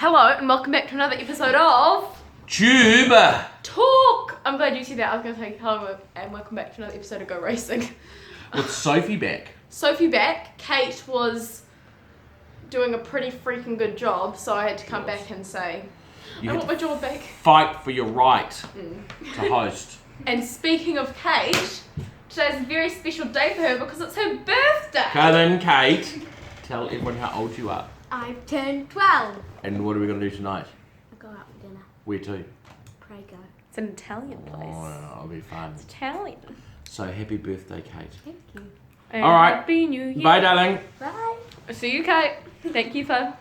Hello and welcome back to another episode of Tube Talk. I'm glad you said that. I was going to say hello and welcome back to another episode of Go Racing. with Sophie back. Sophie back. Kate was doing a pretty freaking good job, so I had to come back and say, I want my job back. Fight for your right to host. And speaking of Kate, today's a very special day for her because it's her birthday. Okay then, Kate, tell everyone how old you are. I've turned 12. And what are we going to do tonight? I go out for dinner. Where to? Prego. It's an Italian place. Oh, it'll be fun. It's Italian. So happy birthday, Kate. Thank you. And All right. Happy New Year. Bye, darling. Bye. See you, Kate. Thank you for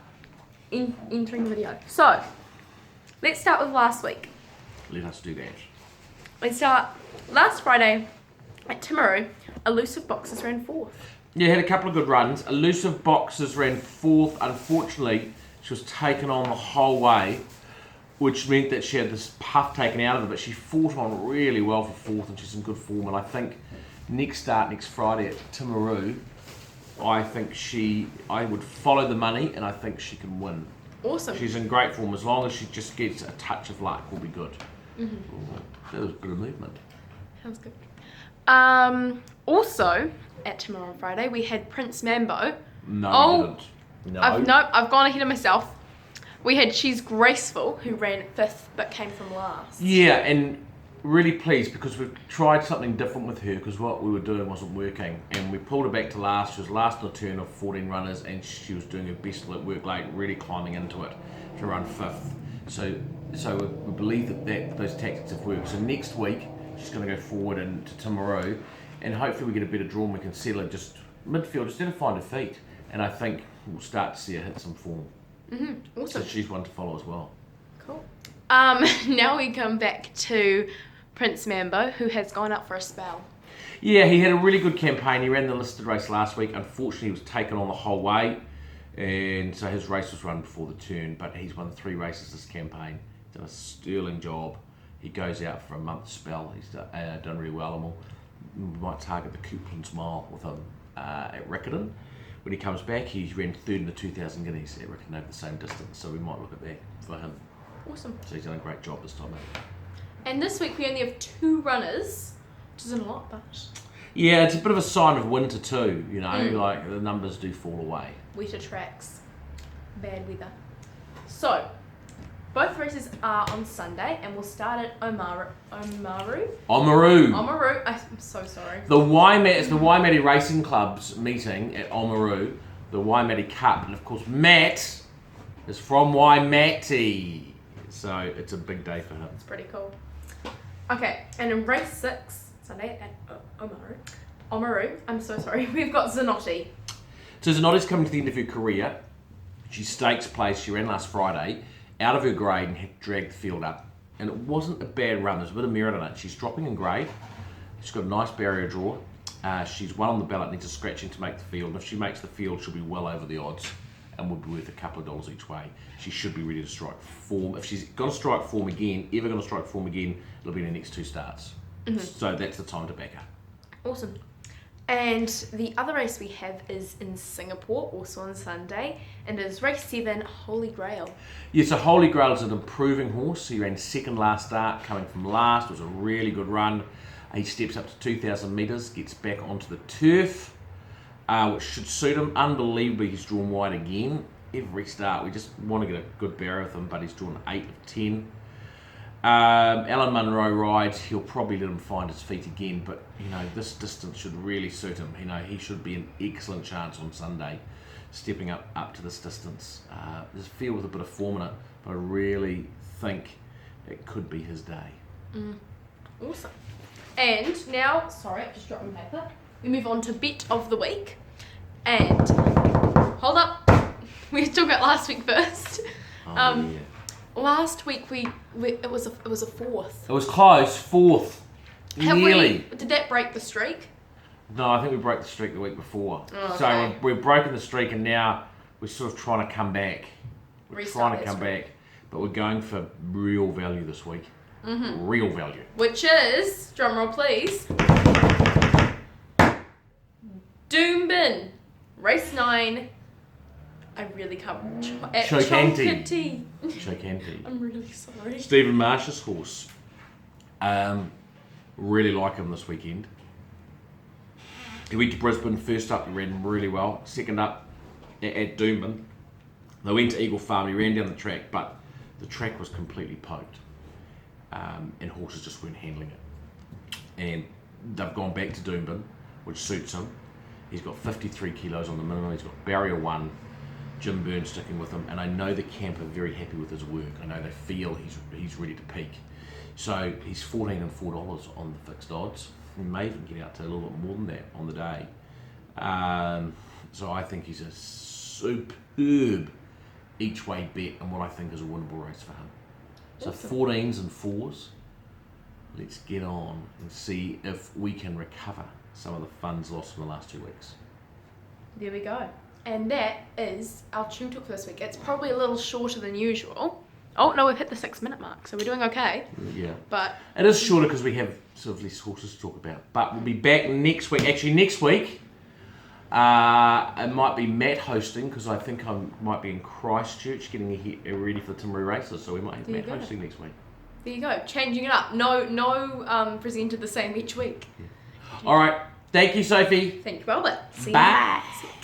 entering the video. So, let's start with last week. Let us do that. Let's start last Friday at Timaru. Elusive Boxes ran fourth. Yeah, had a couple of good runs. Elusive Boxes ran fourth. Unfortunately, she was taken on the whole way, which meant that she had this puff taken out of her, but she fought on really well for fourth and she's in good form. And I think next Friday at Timaru, I would follow the money and I think she can win. Awesome. She's in great form. As long as she just gets a touch of luck, will be good. Ooh, that was good movement. Sounds good. Also, at Timaru on Friday, we had Prince Mambo. No, we didn't. No. I've gone ahead of myself. We had She's Graceful, who ran fifth but came from last. Yeah, and really pleased because we've tried something different with her because what we were doing wasn't working, and we pulled her back to last. She was last on a turn of 14 runners, and she was doing her best work late, really climbing into it to run fifth. So we believe that those tactics have worked. So next week she's going to go forward into Timaru, and hopefully we get a better draw and we can settle it just midfield, just need to find her feet, and I think we'll start to see her hit some form. Awesome. So she's one to follow as well. Cool. Now we come back to Prince Mambo, who has gone up for a spell. Yeah, he had a really good campaign. He ran the listed race last week. Unfortunately, he was taken on the whole way, and so his race was run before the turn, but he's won 3 races this campaign. Done a sterling job. He goes out for a month's spell. He's done really well, and we might target the Couplands Mile with him at Riccarton. When he comes back, he's ran third in the 2,000 guineas at Riccarton over the same distance, so we might look at that for him. Awesome. So he's done a great job this time. And this week we only have 2 runners, which isn't a lot, but Yeah, it's a bit of a sign of winter too, you know, like the numbers do fall away. wetter tracks, bad weather. So, both races are on Sunday, and we'll start at Oamaru. Oamaru. I'm so sorry. It's the Waimate Racing Club's meeting at Oamaru, the Waimate Cup, and of course Matt is from Waimate, so it's a big day for him. It's pretty cool. Okay, and in race 6, Sunday at Oamaru, I'm so sorry, we've got Zanotti. So Zanotti's coming to the end of her career. She stakes place, she ran last Friday, out of her grade and had dragged the field up. And it wasn't a bad run, there's a bit of merit in it. She's dropping in grade, she's got a nice barrier draw. She's one on the ballot, needs a scratching to make the field. And if she makes the field, she'll be well over the odds and will be worth a couple of dollars each way. She should be ready to strike form. If she's going to strike form again, it'll be in the next 2 starts. So that's the time to back her. Awesome. And the other race we have is in Singapore, also on Sunday, and it is race 7, Holy Grail. Yeah, so Holy Grail is an improving horse. He ran second last start, coming from last. It was a really good run. He steps up to 2,000 metres, gets back onto the turf, which should suit him. Unbelievably, he's drawn wide again. Every start, we just want to get a good barrier with him, but he's drawn 8 of 10. Alan Munro rides, he'll probably let him find his feet again, but you know, this distance should really suit him. You know, he should be an excellent chance on Sunday, stepping up to this distance. There's a field with a bit of form in it, but I really think it could be his day. Awesome. And now, sorry, I just dropped my paper. We move on to Bet of the Week. And, hold up, we still got last week first. Yeah. Last week it was a 4th. It was close, 4th. Nearly. Did that break the streak? No, I think we broke the streak the week before. Oh, So okay. we've broken the streak and now we're sort of trying to come back. Restart that streak. But we're going for real value this week. Real value. Which is, drumroll please, Doombin. Race 9, I really can't. Chocanti. Chocanti. Chocanti. I'm really sorry. Stephen Marsh's horse. Really like him this weekend. He went to Brisbane. First up, he ran really well. Second up at Doomben. They went to Eagle Farm. He ran down the track, but the track was completely poked. And horses just weren't handling it. And they've gone back to Doomben, which suits him. He's got 53 kilos on the minimum. He's got barrier 1, Jim Burns sticking with him, and I know the camp are very happy with his work. I know they feel he's ready to peak. So he's $14 and $4 on the fixed odds. He may even get out to a little bit more than that on the day. So I think he's a superb each way bet and what I think is a winnable race for him. So Awesome. 14s and 4s. Let's get on and see if we can recover some of the funds lost in the last 2 weeks. There we go. And that is our tune talk for this week. It's probably a little shorter than usual. Oh no, we've hit the 6-minute mark, so we're doing okay. Yeah. But It is shorter because we have sort of less horses to talk about. But we'll be back next week. Actually, next week, it might be Matt hosting because I think I might be in Christchurch getting ready for the Timaru races. So we might have There you Matt go. hosting next week. there you go, changing it up. No presenter the same each week. All right. Thank you, Sophie. Thank you, Robert. See you Bye. next.